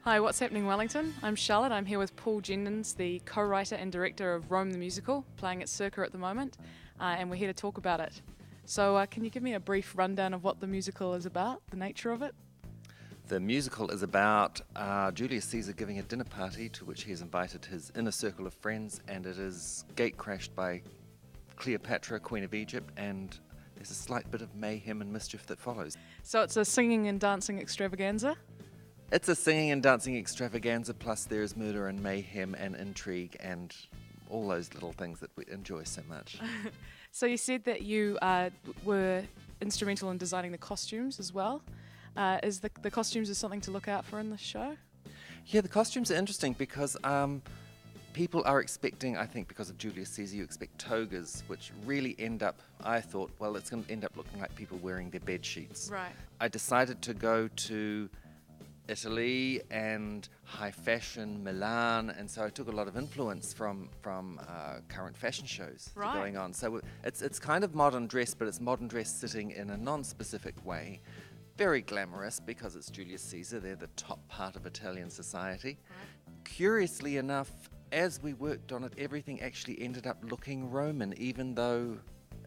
Hi, what's happening, Wellington? I'm Charlotte. I'm here with Paul Jenden, the co-writer and director of Rome the Musical, playing at Circa at the moment, and we're here to talk about it. So can you give me a brief rundown of what the musical is about, the nature of it? The musical is about Julius Caesar giving a dinner party to which he has invited his inner circle of friends, and it is gate-crashed by Cleopatra, Queen of Egypt, and there's a slight bit of mayhem and mischief that follows. So it's a singing and dancing extravaganza? It's a singing and dancing extravaganza, plus there is murder and mayhem and intrigue and all those little things that we enjoy so much. So you said that you were instrumental in designing the costumes as well. Is the costumes is something to look out for in the show? Yeah, the costumes are interesting because people are expecting, I think because of Julius Caesar, you expect togas, which really end up, I thought, well, it's going to end up looking like people wearing their bed sheets. Right. I decided to go to Italy and high fashion, Milan, and so I took a lot of influence from current fashion shows that are going on. So it's kind of modern dress, but it's modern dress sitting in a non-specific way. Very glamorous because it's Julius Caesar, they're the top part of Italian society. Right. Curiously enough, as we worked on it, everything actually ended up looking Roman, even though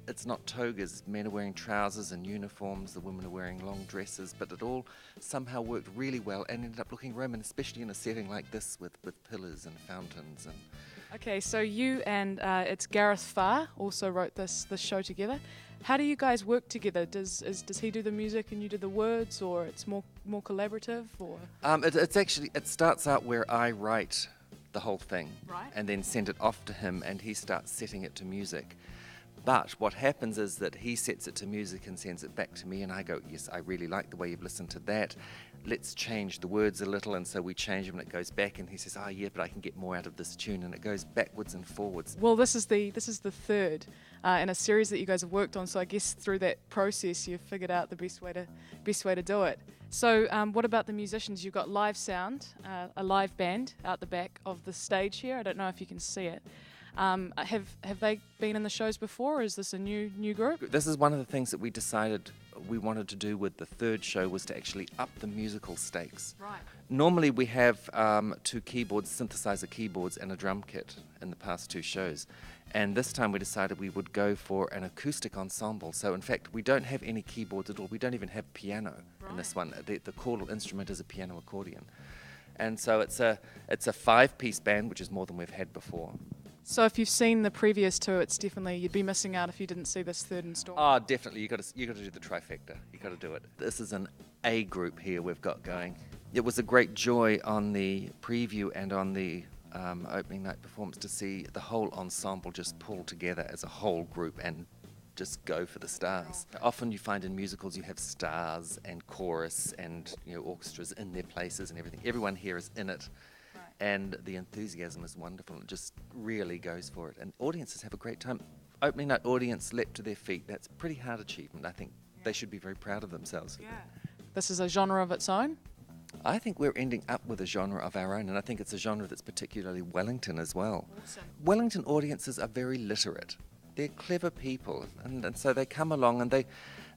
it's not togas. Men are wearing trousers and uniforms, the women are wearing long dresses, but it all somehow worked really well and ended up looking Roman, especially in a setting like this with pillars and fountains. And okay, so you and it's Gareth Farr also wrote this show together. How do you guys work together? Does he do the music and you do the words, or it's more collaborative? Or it starts out where I write the whole thing, right, and then send it off to him, and he starts setting it to music. But what happens is that he sets it to music and sends it back to me, and I go, yes, I really like the way you've listened to that. Let's change the words a little, and so we change them, and it goes back, and he says, yeah, but I can get more out of this tune, and it goes backwards and forwards. Well, this is the third in a series that you guys have worked on, so I guess through that process you've figured out the best way to do it. So what about the musicians? You've got live sound, a live band out the back of the stage here. I don't know if you can see it. Have they been in the shows before, or is this a new group? This is one of the things that we decided we wanted to do with the third show, was to actually up the musical stakes. Right. Normally we have 2 keyboards, synthesizer keyboards, and a drum kit in the past 2 shows. And this time we decided we would go for an acoustic ensemble. So in fact, we don't have any keyboards at all. We don't even have piano in this one. The chordal instrument is a piano accordion. And so it's a 5-piece band, which is more than we've had before. So if you've seen the previous 2, it's definitely, you'd be missing out if you didn't see this third installment. Oh, definitely. You got to do the trifecta. You got to do it. This is an A group here we've got going. It was a great joy on the preview and on the opening night performance to see the whole ensemble just pull together as a whole group and just go for the stars. Often you find in musicals you have stars and chorus and orchestras in their places and everything. Everyone here is in it. And the enthusiasm is wonderful. It just really goes for it. And audiences have a great time. Opening night audience leapt to their feet. That's a pretty hard achievement. I think they should be very proud of themselves. Yeah. This is a genre of its own? I think we're ending up with a genre of our own, and I think it's a genre that's particularly Wellington as well. Awesome. Wellington audiences are very literate. They're clever people, and so they come along and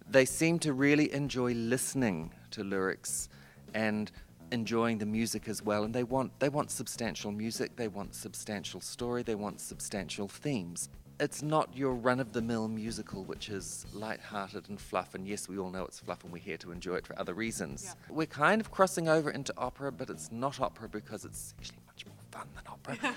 they seem to really enjoy listening to lyrics and enjoying the music as well, and they want substantial music, they want substantial story, they want substantial themes. It's not your run-of-the-mill musical which is light-hearted and fluff, and yes, we all know it's fluff and we're here to enjoy it for other reasons. Yeah. We're kind of crossing over into opera, but it's not opera because it's actually much more fun than opera.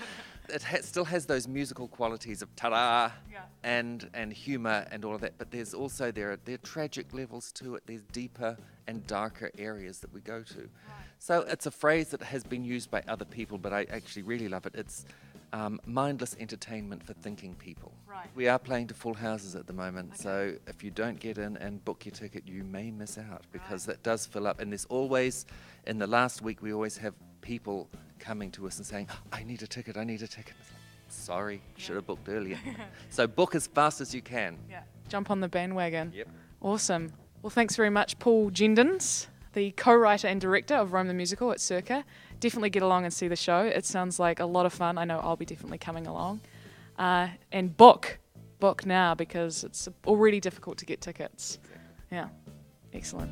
It still has those musical qualities of ta-da, yeah, and humour and all of that, but there's also there are tragic levels to it. There's deeper and darker areas that we go to. Right. So it's a phrase that has been used by other people, but I actually really love it. It's mindless entertainment for thinking people. Right. We are playing to full houses at the moment, okay, so if you don't get in and book your ticket, you may miss out, because that does fill up. And there's always, in the last week, we always have people coming to us and saying, I need a ticket. It's like, sorry, should have booked earlier. So book as fast as you can. Yeah. Jump on the bandwagon. Yep. Awesome. Well, thanks very much, Paul Jenden, the co-writer and director of Rome the Musical at Circa. Definitely get along and see the show. It sounds like a lot of fun. I know I'll be definitely coming along. And book now, because it's already difficult to get tickets. Yeah, excellent.